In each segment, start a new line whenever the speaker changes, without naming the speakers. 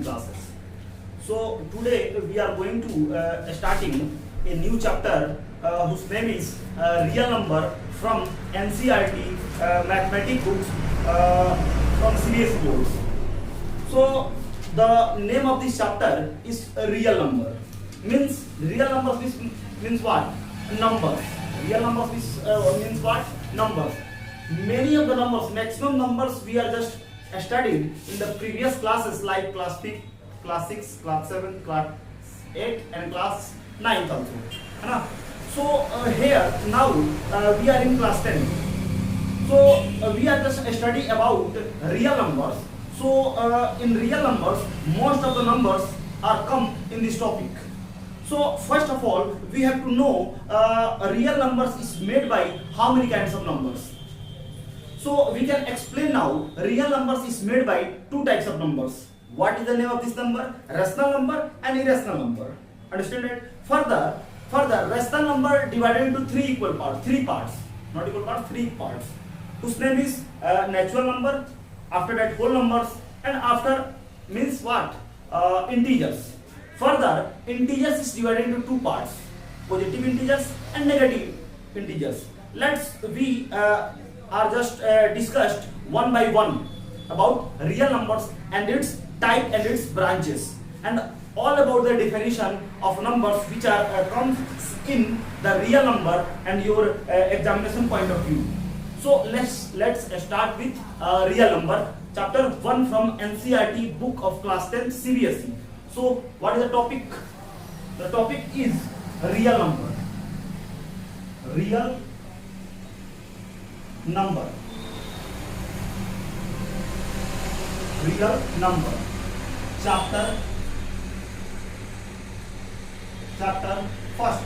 classes. So today we are going to starting a new chapter whose name is real number from NCERT mathematics books from CBSE boards. So the name of this chapter is real number. Means real numbers means what? Numbers. Real numbers means what? Numbers. Many of the numbers, maximum numbers we are just studied in the previous classes like class 5, class 6, class 7, class 8 and class 9 also. So here now we are in class 10. So we are just studying about real numbers. So in real numbers, most of the numbers are come in this topic. So first of all, we have to know real numbers is made by how many kinds of numbers. So we can explain now. Real numbers is made by two types of numbers. What is the name of this number? Rational number and irrational number. Understand it? Further, rational number divided into three parts, not equal parts, three parts. Whose name is natural number. After that, whole numbers, and after means what? Integers. Further, integers is divided into two parts: positive integers and negative integers. We are just discussed one by one about real numbers and its type and its branches, and all about the definition of numbers which are comes in the real number and your examination point of view. So let's start with real number, chapter 1 from NCERT book of class 10 CBSE. So what is the topic? The topic is real number. Real number. Real number. Chapter first.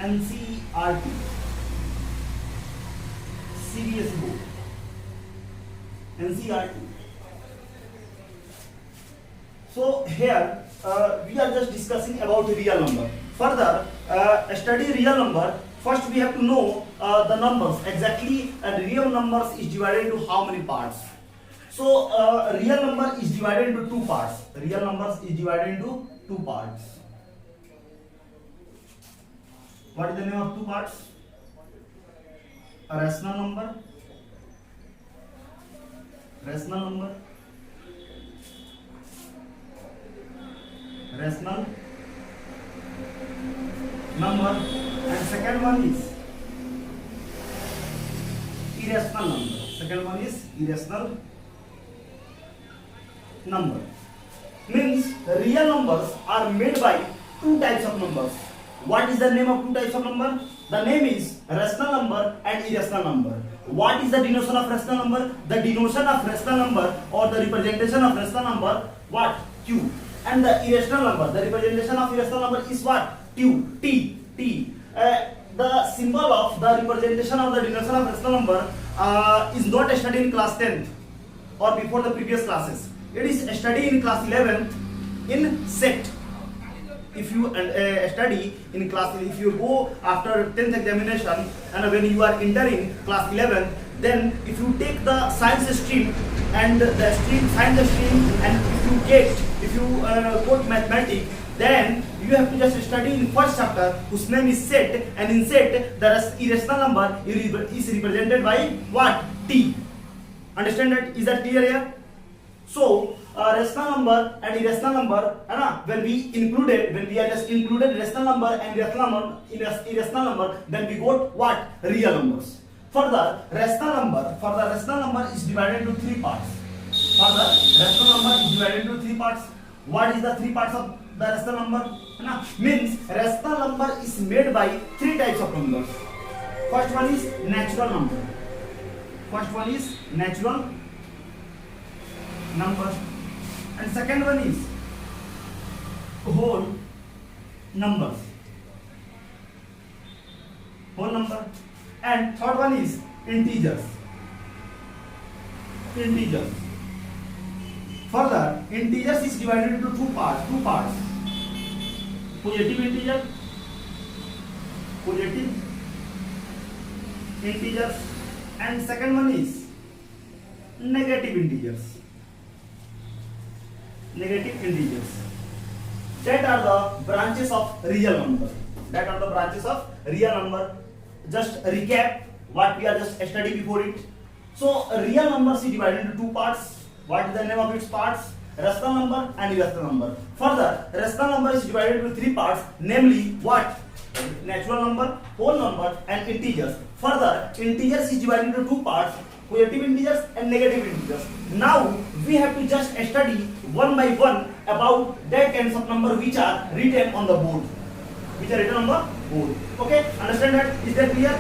NCERT CBSE book. NCERT. So here we are just discussing about the real number. Further, study real number. First we have to know the numbers exactly, and real numbers is divided into how many parts. So real number is divided into two parts. Real numbers is divided into two parts. What is the name of two parts? A rational number. Rational number. Rational number. And second one is irrational number. Second one is irrational number. Means real numbers are made by two types of numbers. What is the name of two types of number? The name is rational number and irrational number. What is the denotation of rational number? The denotation of rational number or the representation of rational number, what? Q. And the irrational number, the representation of irrational number is what? Q. T. The symbol of the representation of the denotation of rational number is not studied in class 10th or before the previous classes. It is studied in class 11th in set. If you study in class, if you go after 10th examination and when you are entering class 11th, then if you take the science stream and the science stream, and if you go to mathematics, then you have to just study in first chapter whose name is set, and in set the irrational number is represented by what? T. Understand that? Is that clear here? So rational number and irrational number, when we are just included rational number and irrational number, then we got what? Real numbers. Further, rational number is divided into three parts. What is the three parts of the rational number? Means rational number is made by three types of numbers. First one is natural number. And second one is whole number. And third one is integers. Further, integers is divided into two parts. Positive integers, and second one is negative integers. Negative integers. That are the branches of real number. That are the branches of real number. Just recap what we are just studying before it. So real numbers is divided into two parts. What is the name of its parts? Rational number and irrational number. Further, rational number is divided into three parts, namely what? Natural number, whole number and integers. Further, integers is divided into two parts, positive integers and negative integers. Now we have to just study one by one about that kinds of number which are written on the board. Which are written on the board. Okay, understand that? Is that clear?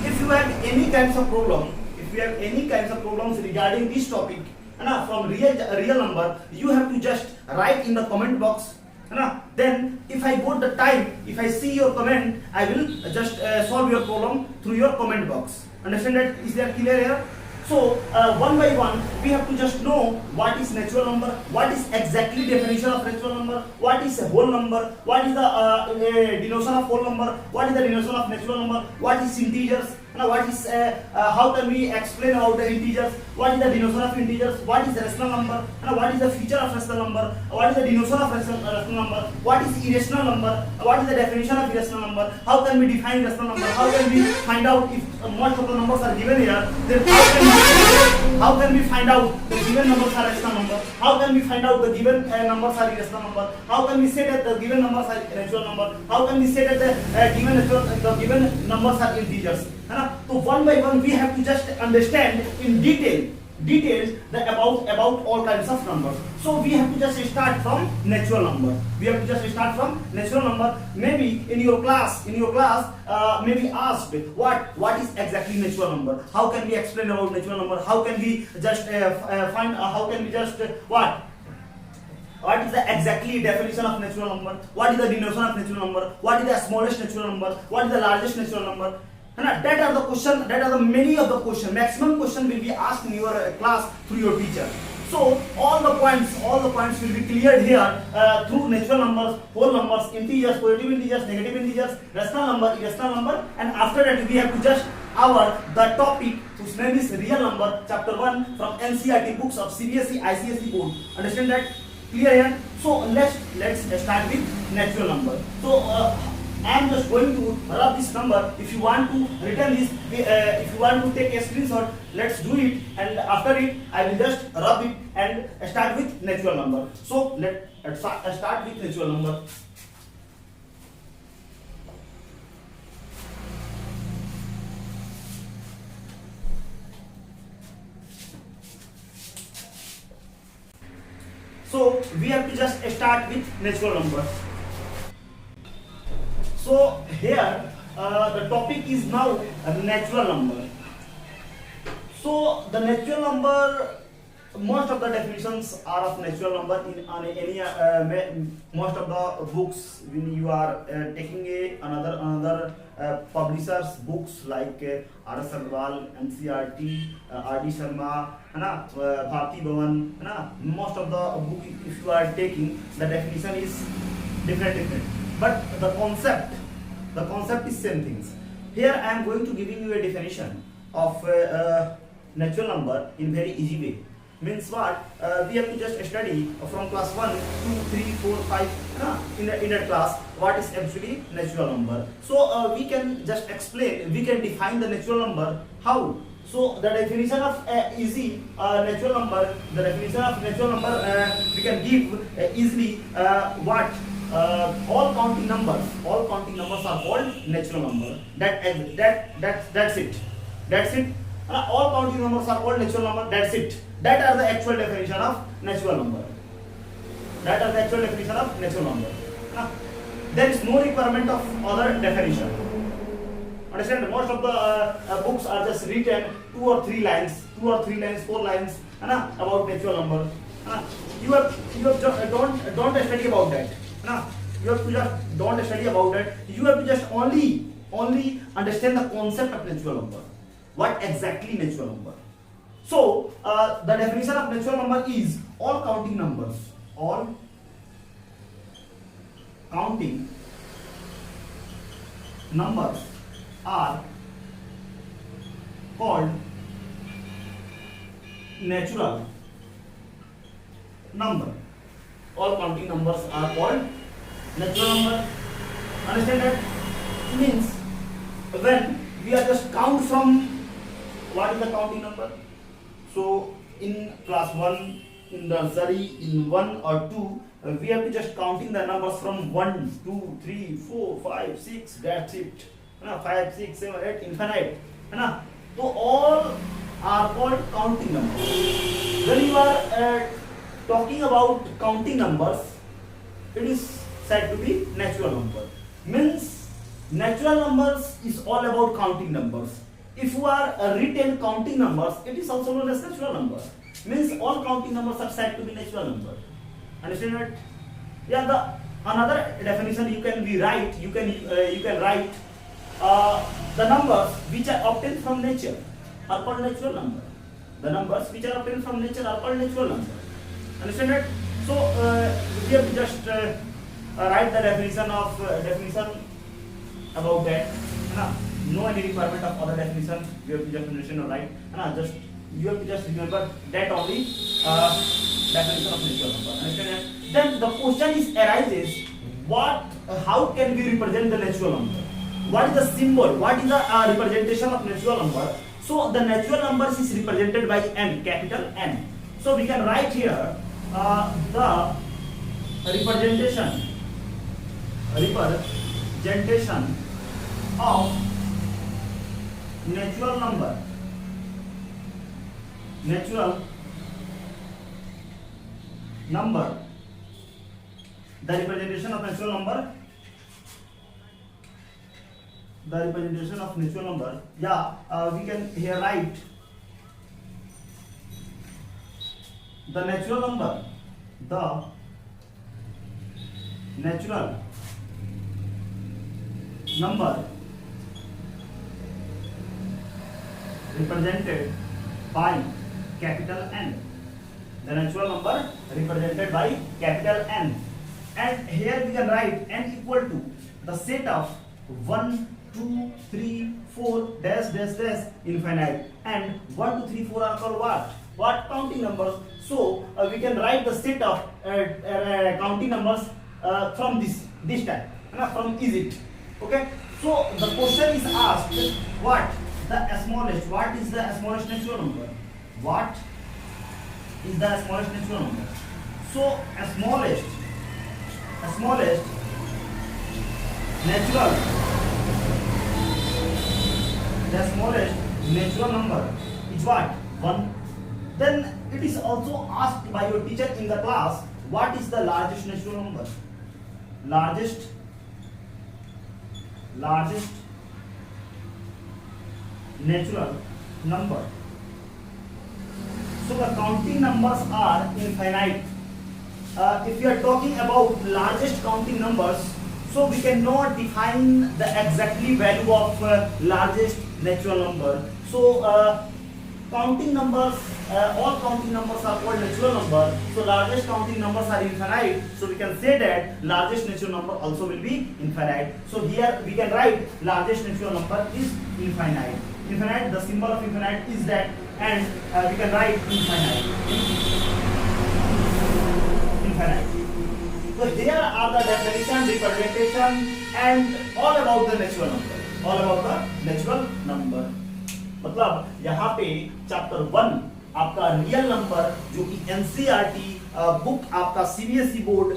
If you have any kinds of problems regarding this topic, from real number, you have to just write in the comment box. Then if I got the time, if I see your comment, I will just solve your problem through your comment box. Understand that? Is that clear here? So one by one we have to just know what is natural number, what is exactly definition of natural number, what is a whole number, what is the denotation of whole number, what is the denotation of natural number, what is integers, what is how can we explain about the integers, what is the denotation of integers, what is the rational number, what is the feature of rational number, what is the denotation of rational number, what is irrational number, what is the definition of irrational number, how can we define rational number, how can we find out if most of the numbers are given here, then how can we find out the given numbers are rational number, how can we find out the given numbers are irrational number, how can we say that the given numbers are natural number, how can we say that the given numbers are integers. So one by one we have to just understand in details about all kinds of numbers. So we have to just start from natural number. Maybe in your class maybe asked what is exactly natural number, how can we explain about natural number, how can we just what is the exactly definition of natural number, what is the denotation of natural number, what is the smallest natural number, what is the largest natural number. That are the question, that are the many of the question, maximum question will be asked in your class through your teacher. So all the points will be cleared here through natural numbers, whole numbers, integers, positive integers, negative integers, rational number, irrational number, and after that we have to just the topic whose name is real number, chapter 1 from NCERT books of CBSE, ICSE board. Understand that? Clear here? So let's start with natural number. So I am just going to rub this number. If you want to return this, if you want to take a screenshot, let's do it, and after it I will just rub it and start with natural number. So let's start with natural number. So we have to just start with natural number. So here the topic is now a natural number. So the natural number, most of the definitions are of natural number in any most of the books when you are taking another publishers books like R.S. Agarwal, NCERT, R.D. Sharma, Bharti Bhavan, most of the book if you are taking, the definition is different. But the concept is same things. Here I am going to giving you a definition of natural number in very easy way. Means what? We have to just study from class 1, 2, 3, 4, 5 in that class what is actually natural number. So we can just explain, we can define the natural number. How? So the definition of easy natural number, the definition of natural number we can give easily what? All counting numbers are called natural number. That's it. All counting numbers are called natural number. That's it. That are the actual definition of natural number. There is no requirement of other definition. Understand? Most of the books are just written 2 or 3 lines, 4 lines about natural number. You have don't study about that. You have to just don't study about that. You have to just only understand the concept of natural number. What exactly natural number? So the definition of natural number is all counting numbers. All counting numbers are called natural number. All counting numbers are called natural number. Understand that? Means when we are just count from what is the counting number. So in class 1, in nursery, in 1 or 2, we have to just counting the numbers from 1, 2, 3, 4, 5, 6. That's it. 5, 6, 7, 8, infinite. So all are called counting numbers. When you are talking about counting numbers, it is said to be natural number. Means natural numbers is all about counting numbers. If you are written counting numbers, it is also known as natural number. Means all counting numbers are said to be natural number. Understand that? Yeah. The another definition you can write. You can write the numbers which are obtained from nature are called natural number. The numbers which are obtained from nature are called natural number. Understand that? So we have to just write the definition about that. No any requirement of other definition. You have to just understand or write. Just you have to just remember that only definition of natural number. Understand that? Then the question arises: how can we represent the natural number? What is the symbol? What is the representation of natural number? So the natural numbers is represented by n, capital N. So we can write here the representation of natural number. The representation of natural number. The representation of natural number. We can here write the natural number. The natural number represented by capital N. The natural number represented by capital N. And here we can write n equal to the set of 1, 2, 3, 4, dash, dash, dash, infinite. And 1, 2, 3, 4 are called what? What counting numbers? So we can write the set of counting numbers from this type, from Egypt. Okay. So the question is asked: what the smallest? What is the smallest natural number? What is the smallest natural number? So smallest natural number is what? 1. Then it is also asked by your teacher in the class, what is the largest natural number? Largest natural number. So the counting numbers are infinite. If we are talking about largest counting numbers, so we cannot define the exactly value of largest natural number. So counting numbers, all counting numbers are called natural number. So largest counting numbers are infinite. So we can say that largest natural number also will be infinite. So here we can write largest natural number is infinite. Infinite, the symbol of infinite is that, and we can write infinite. So there are the definition, representation, and all about the natural number. All about the natural number. मतलब यहाँ पे chapter 1 आपका real number जो कि NCERT book आपका CBSE board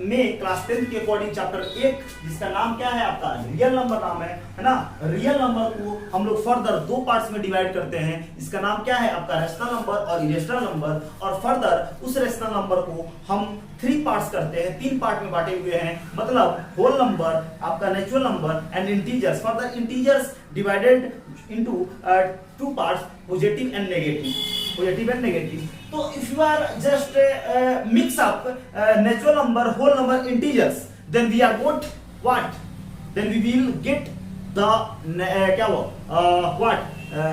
में class 10 के according chapter 1 जिसका नाम क्या है आपका रियल नंबर नाम है ना। रियल नंबर को हम लोग फर्दर 2 पार्ट्स में डिवाइड करते हैं। इसका नाम क्या है आपका रेशनल नंबर और इरेशनल नंबर, और फर्दर उस रेशनल नंबर को हम 3 पार्ट्स करते हैं, 3 पार्ट में बांटे हुए हैं। मतलब होल नंबर, आपका natural number and integers. Further integers divided into 2 parts, positive and negative. So if you are just mix up natural number, whole number, integers, then we are what? Then we will get the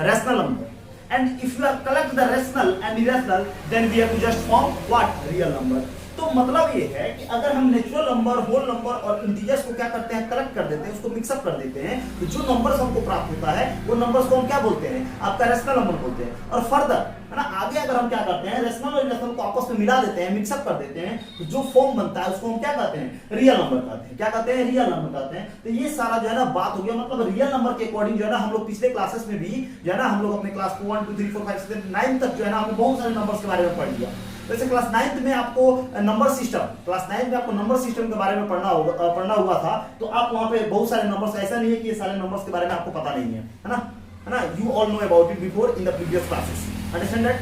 rational number. And if you are collect the rational and irrational, then we have to just form what? Real number. तो मतलब ये है कि अगर हम natural number, whole number और integers को क्या करते हैं, कलेक्ट कर देते हैं, उसको मिक्सअप कर देते हैं, तो जो नंबर्स हमको प्राप्त होता है वो नंबर्स को हम क्या बोलते हैं, आपका रेशनल नंबर बोलते हैं। और फर्दर है ना, आगे अगर हम क्या करते हैं, रेशनल और इरेशनल को आपस में मिला देते हैं, मिक्सअप कर देते हैं, तो जो फॉर्म बनता है उसको हम क्या कहते हैं, रियल नंबर कहते हैं। क्या कहते हैं, रियल नंबर कहते हैं। तो ये सारा जो है ना बात हो गया, मतलब रियल नंबर के अकॉर्डिंग जो है ना हम लोग पिछले क्लासेस में भी जो है ना हम लोग अपने क्लास 1 2 3 4 5 6 9 तक जो है ना हमने बहुत सारे नंबर्स के बारे में पढ़ लिया। वैसे क्लास 9th में आपको नंबर सिस्टम, क्लास 9th में आपको नंबर सिस्टम के बारे में पढ़ना हुआ था, तो आप वहां पे बहुत सारे नंबर्स, ऐसा नहीं है कि ये सारे नंबर्स के बारे में आपको पता नहीं है, है ना, you all know about it before in the previous classes, understand that.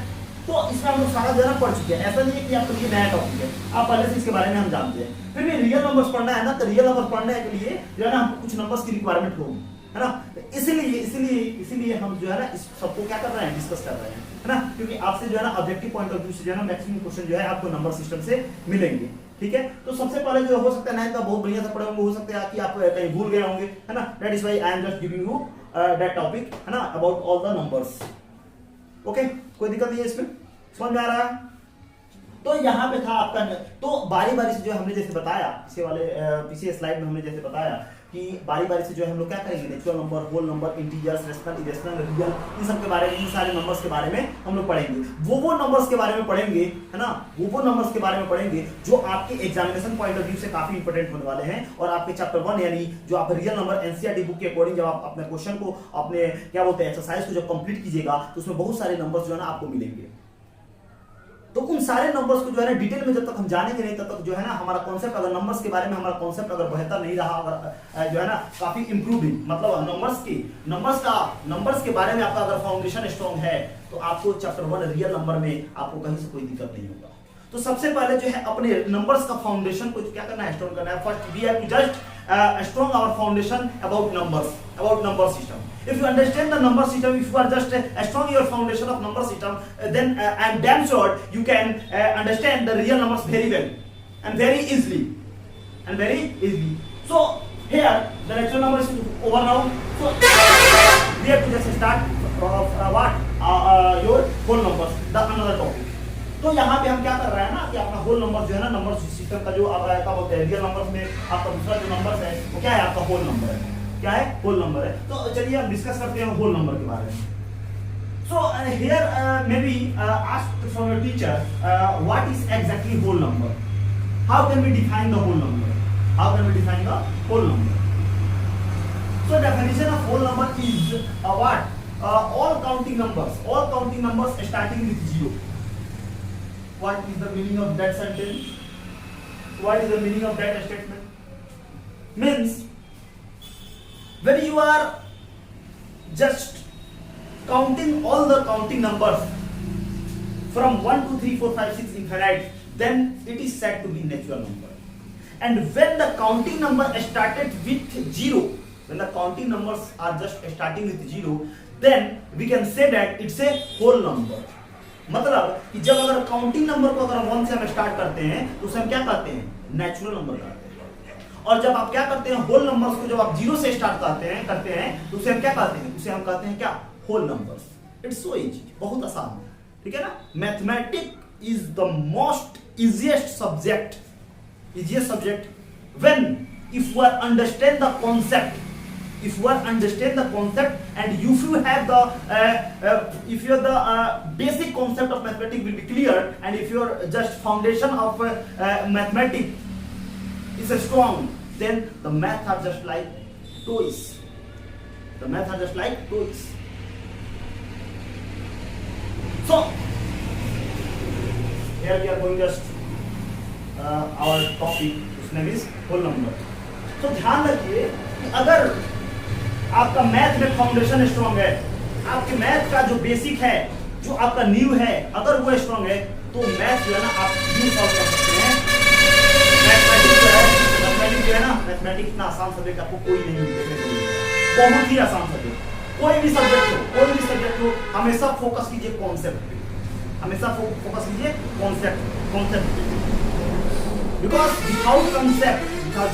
तो इसमें हम लोग सारा जो है ना पढ़ चुके हैं, ऐसा नहीं है कि आपके लिए नया टॉपिक है, आप पहले से इसके बारे में हम जानते हैं। फिर भी रियल नंबर्स पढ़ना है ना, तो रियल नंबर पढ़ने के लिए जो है ना हमको कुछ नंबर्स की रिक्वायरमेंट होगी, है ना। इसीलिए हम जो है ना इस सबको क्या कर रहे हैं, डिस्कस कर रहे हैं, है ना, क्योंकि आपसे जो है ना ऑब्जेक्टिव पॉइंट ऑफ व्यू से जो है ना मैक्सिमम क्वेश्चन जो है आपको नंबर सिस्टम से मिलेंगे, ठीक है। तो सबसे पहले जो हो सकता है 9th का बहुत बढ़िया से पढ़े होंगे, हो सकता है कि आप कहीं भूल गए होंगे, है ना, that is why I am just giving you that topic, है ना, about all the numbers. Okay, कोई दिक्कत नहीं है इसमें, समझ में आ रहा है। तो यहाँ पे था आपका, तो बारी बारी से जो हमने जैसे बताया पिछले स्लाइड में हमने जैसे बताया कि बारी बारी से जो है हम लोग क्या करेंगे, natural number, whole number, integers, rational, irrational, real, इन सब के बारे में, इन सारे नंबर्स के बारे में हम लोग पढ़ेंगे। वो नंबर्स के बारे में पढ़ेंगे, है ना, वो नंबर्स के बारे में पढ़ेंगे जो आपके एग्जामिनेशन पॉइंट ऑफ व्यू से काफी इंपॉर्टेंट होने वाले हैं। और आपके चैप्टर 1 यानी जो आप रियल नंबर एनसीईआरटी बुक के अकॉर्डिंग जब आप अपने क्वेश्चन को, अपने क्या बोलते हैं एक्सरसाइज को जब कंप्लीट कीजिएगा, तो उसमें बहुत सारे नंबर्स जो है ना आपको मिलेंगे। तो उन सारे नंबर्स को जो है ना डिटेल में जब तक हम जानेंगे नहीं, तब तक जो है ना हमारा कॉन्सेप्ट, अगर नंबर्स के बारे में हमारा कॉन्सेप्ट अगर बेहतर नहीं रहा, अगर जो है ना काफी इंप्रूविंग, मतलब नंबर्स के बारे में आपका अगर फाउंडेशन स्ट्रॉन्ग है, तो आपको चैप्टर 1 रियल नंबर में आपको कहीं से कोई दिक्कत नहीं होगा। तो सबसे पहले जो है अपने नंबर्स का फाउंडेशन को क्या करना है, स्ट्रॉन्ग करना है। First we have to just strong our foundation about numbers, about number system. If you understand the number system, if you are just strong your foundation of number system, then I am damn sure you can understand the real numbers very well and very easily, So here the natural number is over now. So we have to just start your whole numbers, the another topic. तो यहाँ पे हम क्या कर रहे हैं ना कि अपना होल नंबर जो है ना, नंबर सिस्टम का जो क्या बोलते हैं, रियल नंबर्स में आपका दूसरा जो नंबर है वो क्या है, आपका होल नंबर है। क्या है, होल नंबर है। तो चलिए हम डिस्कस करते हैं होल नंबर के बारे में। So here may be asked from your teacher what is exactly whole number, how can we define the whole number, how can we define the whole number. So definition of whole number is what, all counting numbers starting with 0. What is the meaning of that sentence? What is the meaning of that statement? Means when you are just counting all the counting numbers from 1 2 3 4 5 6 infinite, then it is said to be natural number. And when the counting number started with 0, when the counting numbers are just starting with 0, then we can say that it's a whole number. मतलब कि जब अगर counting number को अगर 1 से हम start करते हैं, तो उसे हम क्या कहते हैं, नेचुरल नंबर कहते हैं। और जब आप क्या करते हैं, होल नंबर्स को जब आप 0 से स्टार्ट करते हैं तो उसे हम क्या कहते हैं, उसे हम कहते हैं क्या, whole numbers. It's so easy, बहुत आसान, ठीक है ना। Mathematics is the most easiest subject when if you understand the concept, if you understand the concept and if you have the basic concept of mathematics will be clear, and if your just foundation of mathematics is strong, then the math are just like toys. So here we are going just our topic, whose name is whole number. So ध्यान रखिए कि अगर आपका math में foundation strong है, आपके math का जो बेसिक है, जो आपका न्यू है, अगर वो स्ट्रॉन्ग है, तो मैथ जो है ना आप न्यू सॉल्व कर सकते हैं। मैथमेटिक्स जो है ना, मैथमेटिक्स इतना आसान सब्जेक्ट आपको कोई नहीं मिलेगा, बहुत ही आसान सब्जेक्ट। कोई भी सब्जेक्ट हो, हमेशा फोकस कीजिए कॉन्सेप्ट पे, हमेशा फोकस कीजिए कॉन्सेप्ट पे, because without concept,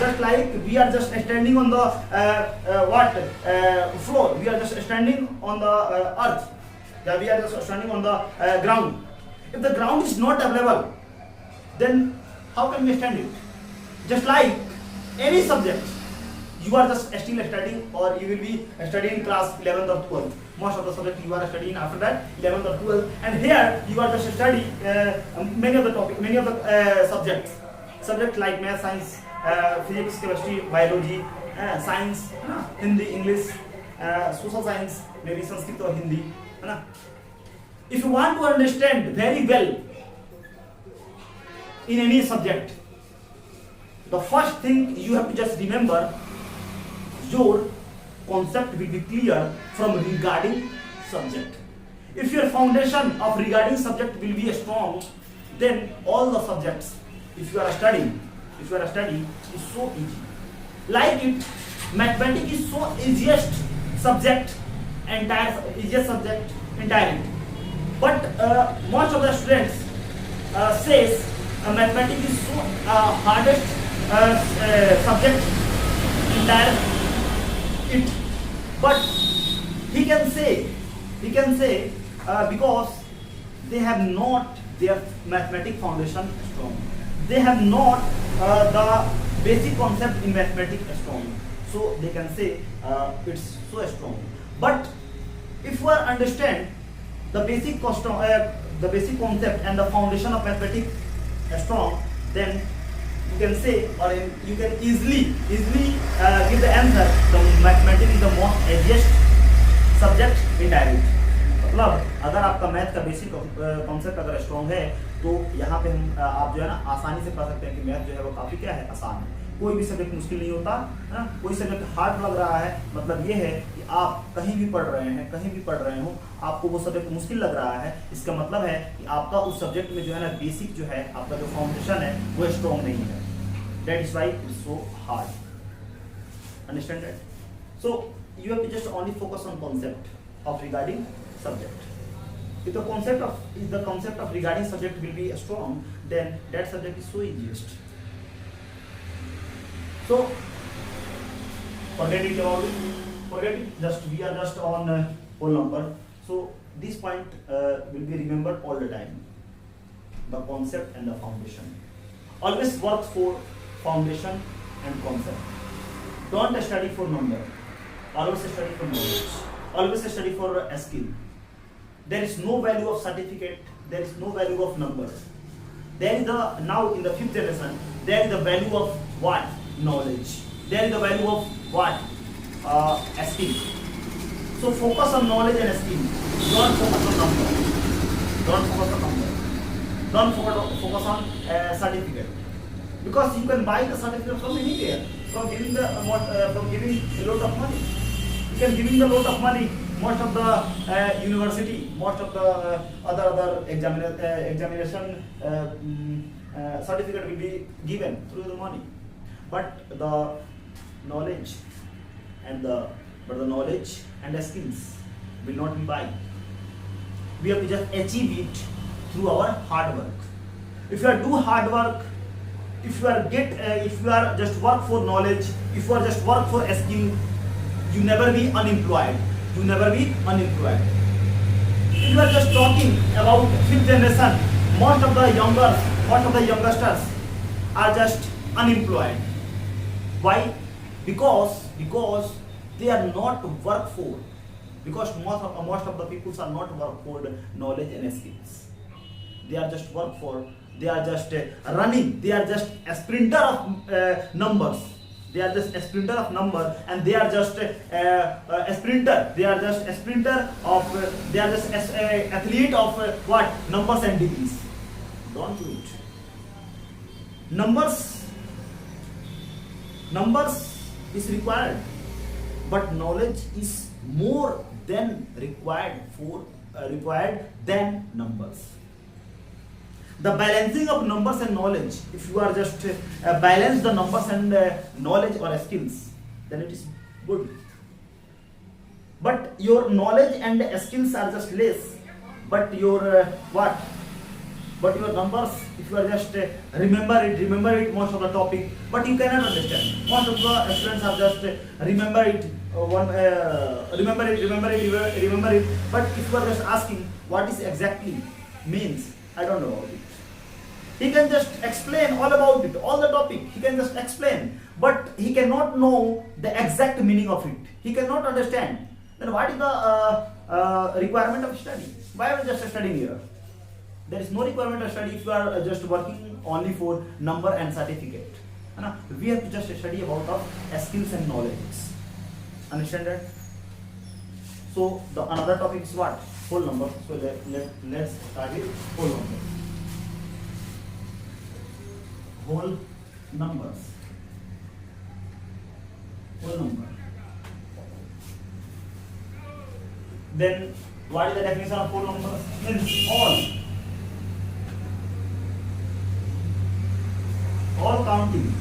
just like we are just standing on the floor, we are just standing on the earth, we are just standing on the ground. If the ground is not available, then how can we stand it? Just like any subject, you are just still studying, or you will be studying class 11th or 12th. Most of the subject you are studying after that 11th or 12th, and here you are just studying many of the topic, many of the subject like math, science, physics, chemistry, biology, science, Hindi, English, social science, maybe Sanskrit or Hindi, है ना? If you want to understand very well in any subject, the first thing you have to just remember, your concept will be clear from regarding subject. If your foundation of regarding subject will be strong, then all the subjects, if you are studying, is so easy. Like it, mathematics is so easiest subject entirely. But most of the students says mathematics is so hardest subject entire it. But he can say because they have not their mathematics foundation strong. They have not the basic concept in mathematics strong. So they can say it's so strong. But if you understand the basic concept and the foundation of mathematics strong, then you can say, or you can easily give the answer. The mathematics is the most easiest subject in direct. मतलब अगर आपका math का basic concept अगर strong है तो यहाँ पे हम आप जो है ना आसानी से पढ़ सकते हैं कि मैथ जो है वो काफी क्या है, आसान है. कोई भी सब्जेक्ट मुश्किल नहीं होता है ना. कोई सब्जेक्ट हार्ड लग रहा है, मतलब ये है कि आप कहीं भी पढ़ रहे हो, आपको वो सब्जेक्ट मुश्किल लग रहा है, इसका मतलब है कि आपका उस सब्जेक्ट में जो है ना बेसिक जो है, आपका जो फाउंडेशन है वो स्ट्रॉन्ग नहीं है. That is why it's so hard. Understand that? So you have to just only focus on concept of regarding subject. If the concept of regarding subject will be strong, then that subject is so easiest. So forget it about it. Forget it. Just we are just on whole number. So this point will be remembered all the time. The concept and the foundation. Always work for foundation and concept. Don't study for number. Always study for knowledge. Always study for a skill. There is no value of certificate, there is no value of number. There is now in the 5th generation, there is the value of what? Knowledge. There is the value of what? Skill. So focus on knowledge and skill. Don't focus on number. Don't focus on certificate. Because you can buy the certificate from anywhere, from giving a lot of money. You can giving the lot of money. Most of the university, most of the other examination certificate will be given through the money, but the knowledge and the skills will not be buy. We have to just achieve it through our hard work. If you are do hard work, if you are just work for knowledge, if you are just work for a skill, you never be unemployed. If you are just talking about 5th generation, most of the youngsters are just unemployed. Why? Because they are not work for. Because most of the people are not work for knowledge and skills. They are just work for. They are just running. They are just a sprinter of numbers. They are just a sprinter of number, and they are just a sprinter. They are just a sprinter of. They are just an athlete of what? Numbers and degrees. Don't do it. Numbers is required, but knowledge is more than required than numbers. The balancing of numbers and knowledge, if you are just balance the numbers and knowledge or skills, then it is good. But your knowledge and skills are just less, but your but your numbers, if you are just remember it most of the topic, but you cannot understand. Most of the students are just remember it, but if you are just asking what is exactly means, I don't know about it. He can just explain all about it, all the topic, he can just explain. but he cannot know the exact meaning of it. He cannot understand. Then what is the requirement of study? Why are we just studying here? There is no requirement of study if you are just working only for number and certificate. We have to just study about the skills and knowledge. Understand that? So the another topic is what? Whole number. So let's start with whole number. Whole numbers. Whole number. Then what is the definition of whole number? Means all counting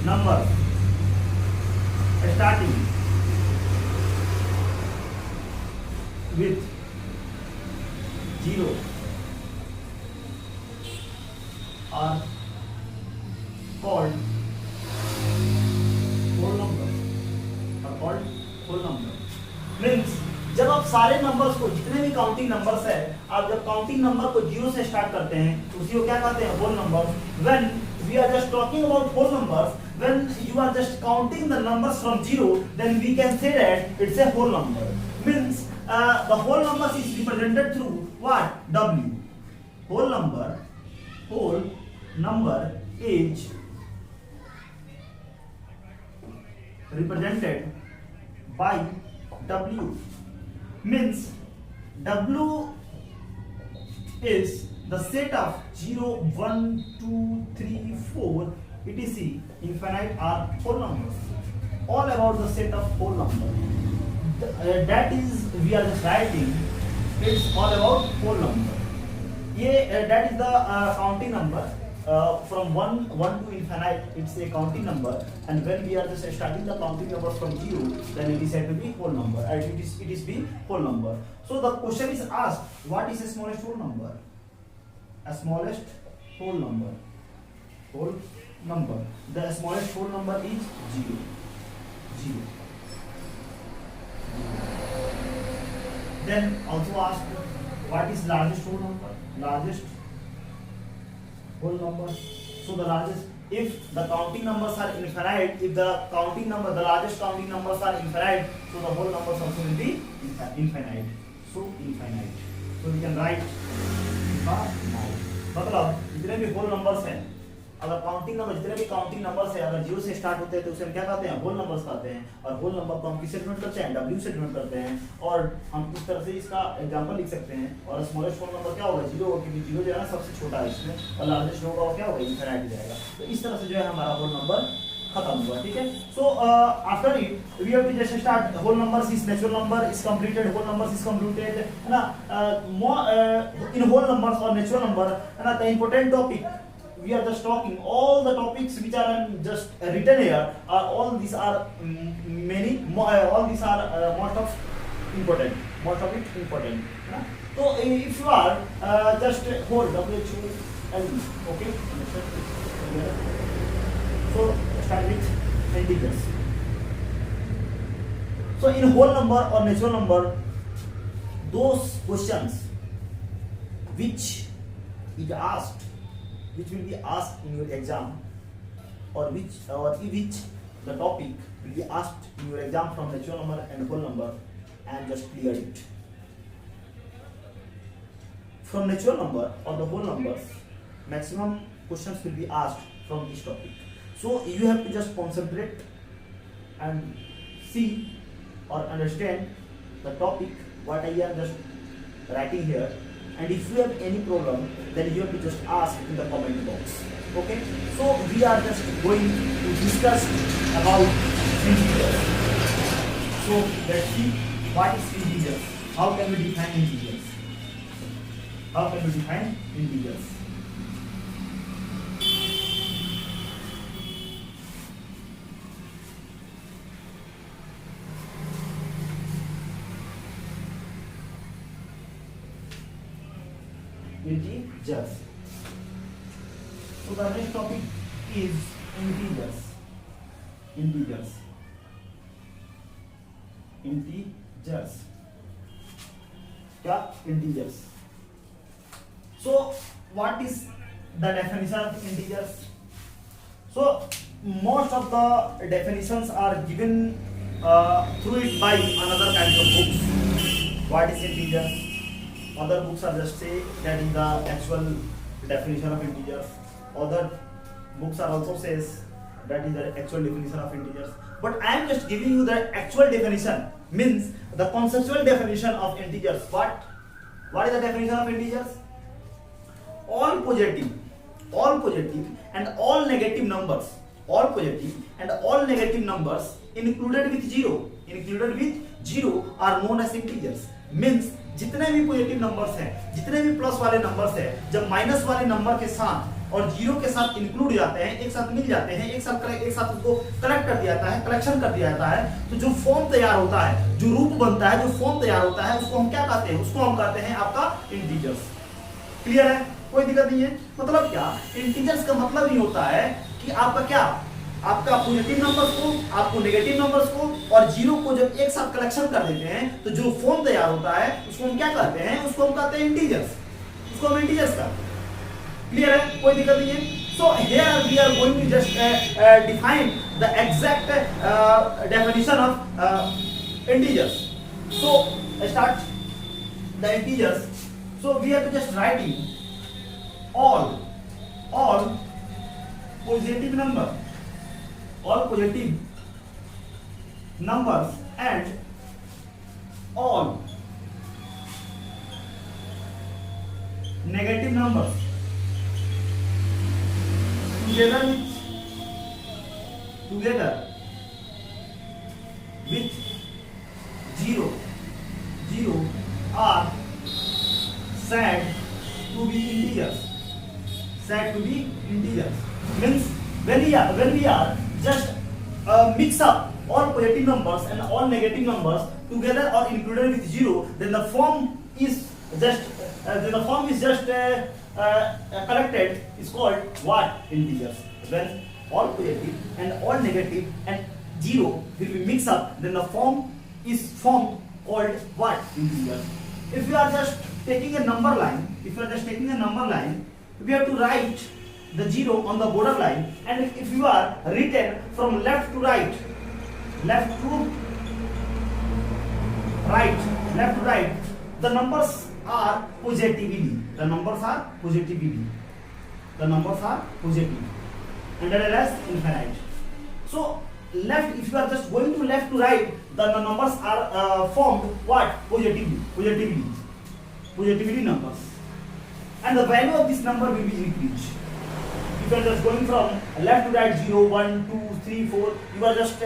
numbers starting with 0 are called whole number. Are called whole number. Means जब आप सारे numbers को, जितने भी counting numbers है, आप जब counting number को 0 से स्टार्ट करते हैं तो उसी को क्या कहते हैं? Whole number. When we are just talking about whole numbers, when you are just counting the numbers from 0, then we can say that it's a whole number. Means the whole number is represented through what? W. Whole number is represented by W. Means W is the set of 0, 1, 2, 3, 4, etc. Infinite are whole numbers. All about the set of whole number. That is, we are just writing, it's all about whole number. That is the counting number. From 1 to infinite, it's a counting number, and when we are just starting the counting numbers from 0, then it is said to be whole number, and it is the whole number. So the question is asked, what is the smallest whole number? A smallest whole number. Whole number. The smallest whole number is 0. 0. Then also asked, what is largest whole number? Largest whole number. So the largest, if the counting numbers are infinite, if the largest counting numbers are infinite, so the whole numbers also will be infinite. So infinite. So we can write infinite. मतलब जितने भी whole numbers हैं, अगर counting number, जितने भी counting numbers है, अगर 0 से स्टार्ट होते हैं तो उसे हम क्या कहते हैं? होल नंबर्स कहते हैं. और होल नंबर को हम किससे डिनोट करते हैं? W से डिनोट करते हैं. और हम इस तरह से इसका एग्जांपल लिख सकते हैं. और स्मॉलेस्ट होल नंबर क्या होगा? 0 होगा, क्योंकि 0 जो है ना सबसे छोटा है इसमें, और लार्जेस्ट होगा वो क्या होगा? इनफिनिट जाएगा. तो इस तरह से जो है हमारा होल नंबर खत्म हुआ. ठीक है. So after it we have to just start whole numbers is natural number is completed. Whole numbers is completed, है ना. इन होल नंबर्स और नेचुरल नंबर, है ना, the important topic we are just talking, all the topics which are just written here are all these are all these are most of it important. So if you are just hold WHOLE, okay, so start with integers. So in whole number or natural number, those questions which will be asked in your exam, or which the topic will be asked in your exam from natural number and whole number, and just clear it. From natural number or the whole numbers, maximum questions will be asked from this topic. So you have to just concentrate and see or understand the topic what I am just writing here. And if you have any problem, then you have to just ask in the comment box. Okay? So we are just going to discuss about integers. So let's see what is integers. How can we define integers? How can we define integers? Integers. So the next topic is integers. Integers. क्या? Integers. So what is the definition of integers? So most of the definitions are given through it by another kind of books. What is integer? Other books are just say that is the actual definition of integers. Other books are also says that is the actual definition of integers. But I am just giving you the actual definition, means the conceptual definition of integers. What is the definition of integers? All positive and all negative numbers, included with zero are known as integers. Means जितने भी positive numbers हैं, जितने भी plus वाले numbers हैं, जब minus वाले number के साथ और जीरो के साथ इंक्लूड जाते हैं, एक साथ मिल जाते हैं, एक साथ उसको कलेक्ट कर दिया जाता है, कलेक्शन कर दिया जाता है, तो जो फॉर्म तैयार होता है, जो रूप बनता है, जो फॉर्म तैयार होता है, उसको हम क्या कहते हैं? उसको हम कहते हैं आपका इंटीजर्स। क्लियर है? कोई दिक्कत नहीं है। मतलब क्या, इंटीजर्स का मतलब ही होता है कि आपका क्या, आपका पॉजिटिव नंबर्स को, आपको नेगेटिव नंबर्स को और जीरो को जब एक साथ कलेक्शन कर देते हैं तो जो फॉर्म तैयार होता है उसको हम क्या कहते हैं? उसको हम कहते हैं इंटीजर्स। उसको हम इंटीजर्स का। क्लियर है? कोई दिक्कत नहीं है। So here we are going to just define the exact definition of integers. So start the integers. So we have to just writing all positive numbers and all negative numbers together with zero are said to be integers. Means when we are just mix up all positive numbers and all negative numbers together or included with zero, then the form is just collected is called what? Integers. When all positive and all negative and zero will be mixed up, then the form is formed called what? Integers. If you are just taking a number line, we have to write the zero on the border line, and if you are written from left to right, the numbers are positively. And that is infinite. So left, if you are just going to left to right, the numbers are formed what? Positively numbers, and the value of this number will be increased. If you are just going from left to right, 0, 1, 2, 3, 4, you are just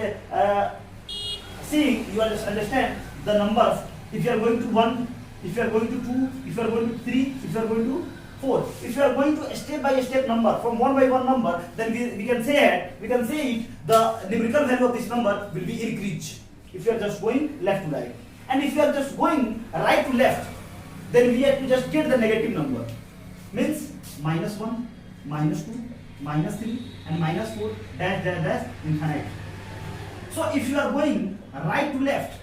seeing, you are just understand the numbers. If you are going to 1, if you are going to 2, if you are going to 3, if you are going to 4, if you are going to step by step number from one by one number, then we can say it, the numerical value of this number will be increased if you are just going left to right. And if you are just going right to left, then we have to just get the negative number. Means -1, -2, -3 and -4 dash infinite. So if you are going right to left,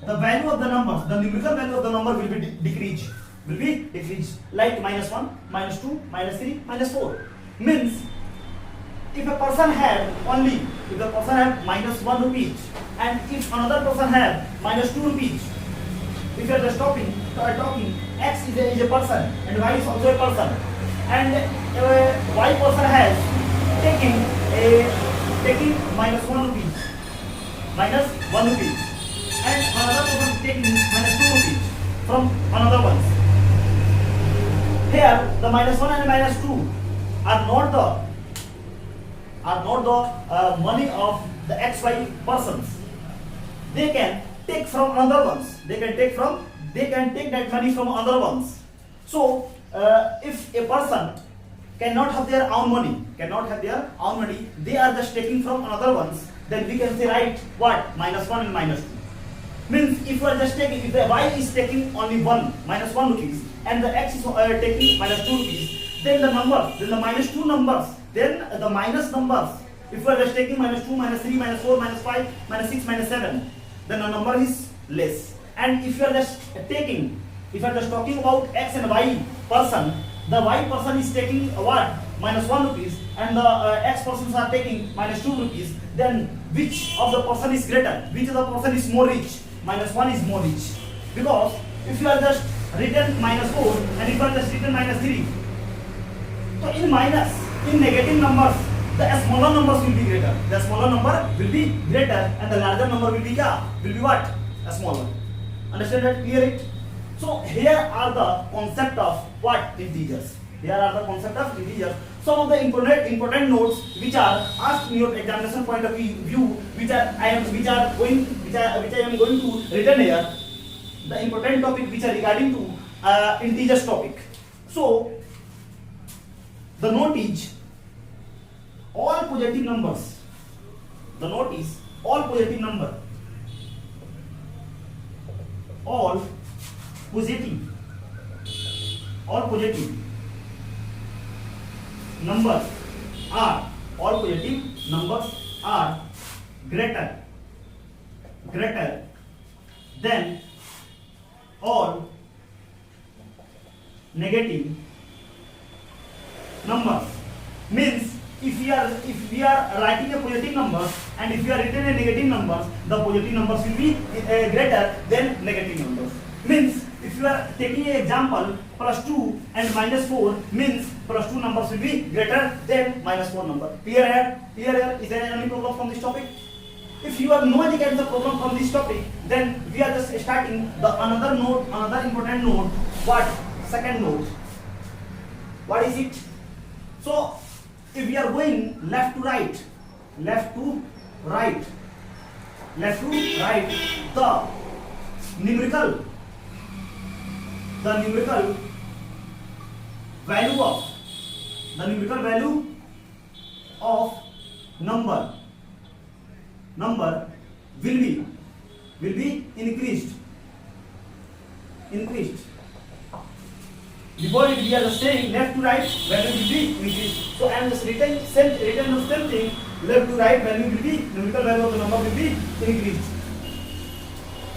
the value of the numbers, the numerical value of the number will be decreased. Like -1, -2, -3, -4. Means if a person have -1 rupees and if another person have -2 rupees, if you are just talking, X is a person and Y is also a person, and Y person has taking -1 rupees, and another person taking -2 rupees from another one. Here the -1 and -2 are not the money of the XY persons. They can take from another ones. They can take that money from other ones. So if a person cannot have their own money, they are just taking from another ones, then we can say right what? -1 and -2. Means if you are just taking, if the Y is taking only -1 rupees and the X is taking -2 rupees, then the -2 numbers, then the minus numbers, if you are just taking -2, -3, -4, -5, -6, -7, then the number is less. And if you are just talking about X and Y person, the Y person is taking what? minus 1 rupees and the X persons are taking minus 2 rupees, then which of the person is greater? Which of the person is more rich? Minus 1 is more rich. Because if you are just written minus 4 and if you are just written minus 3, so in minus, in negative numbers, the smaller numbers will be greater. The smaller number will be greater and the larger number will be will be what? Smaller. Understand that? Clear it? So here are the concept of what? Integers. Here are the concept of integers. Some of the important notes which are asked in your examination point of view, which I am going to written here. The important topic which are regarding to integers topic. So the note is all positive numbers. The note is all positive number. All positive numbers are greater than all negative numbers. Means if we are writing a positive number and if we are written a negative numbers, the positive numbers will be greater than negative numbers. Means if you are taking an example, plus 2 and minus 4, means plus 2 numbers will be greater than minus 4 number. Clear here? Is there any problem from this topic? If you have no idea get the problem from this topic, then we are just starting another important note. What? Second note. What is it? So if we are going left to right, the numerical value of number will be increased. Before it we are saying left to right, value will be increased. So I am just written the same thing. Left to right, value will be, numerical value of the number will be increased.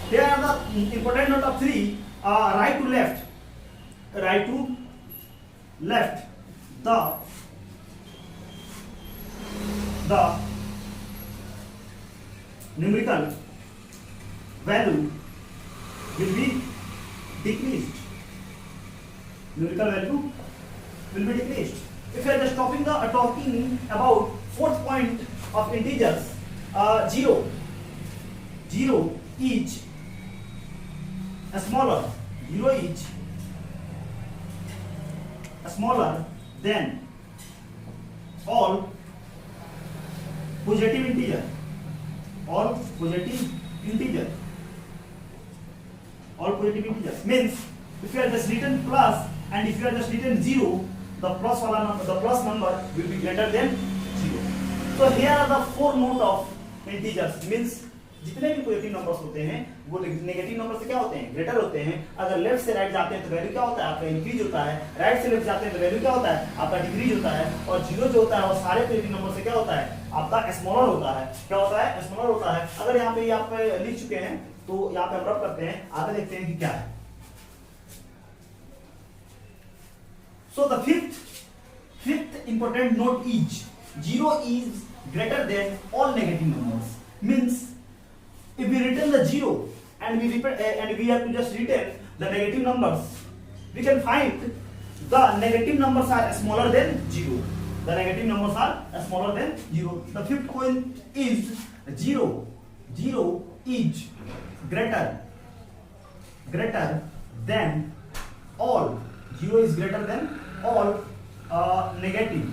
Here are the important note of 3. Right to left, the numerical value will be decreased. If you are just talking about fourth point of integers, 0 is smaller than all positive integer. Means if you are just written plus and if you are just written 0, the plus number will be greater than 0. So here are the 4 note of integers. Means जितने भी positive numbers होते हैं वो negative number से क्या होते हैं? Greater होते हैं. अगर लेफ्ट से राइट जाते हैं तो वैल्यू क्या होता है? आपका इंक्रीज होता है. राइट से लेफ्ट जाते हैं तो वैल्यू क्या होता है? आपका डिक्रीज होता है. और 0 जो होता है वो सारे पॉजिटिव नंबर से क्या होता है? आपका स्मॉलर होता है. क्या होता है? स्मॉलर होता है. अगर यहाँ पे आप लिख चुके हैं तो यहाँ पे हम रब करते हैं, आगे देखते हैं कि क्या है. So the fifth important note is 0 is greater than all negative numbers. Means if we return the 0 and we have to just return the negative numbers, we can find the negative numbers are smaller than 0. The negative numbers are smaller than 0. The fifth point is 0 is greater than all. 0 is greater than all negative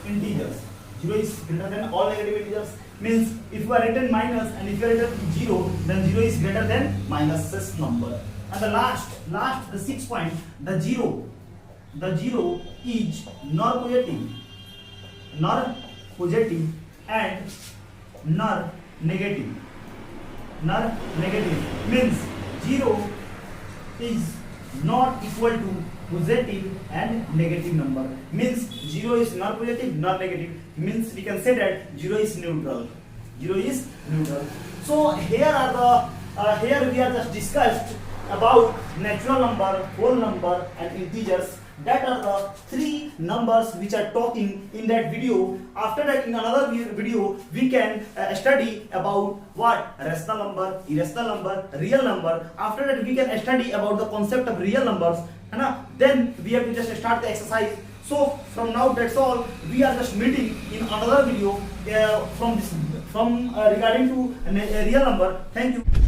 integers. 0 is greater than all negative integers. Means if you are written minus and if you are written 0, then 0 is greater than minus this number. And the last the 6th point, the 0 is nor positive and nor negative. Means 0 is not equal to positive and negative number. Means 0 is not positive nor negative. Means we can say that 0 is neutral. So here we are just discussed about natural number, whole number and integers. That are the three numbers which are talking in that video. After that, in another video, we can study about what rational number, irrational number, real number. After that, we can study about the concept of real numbers. Then we have to just start the exercise. So from now, that's all. We are just meeting in another video from regarding to a real number. Thank you.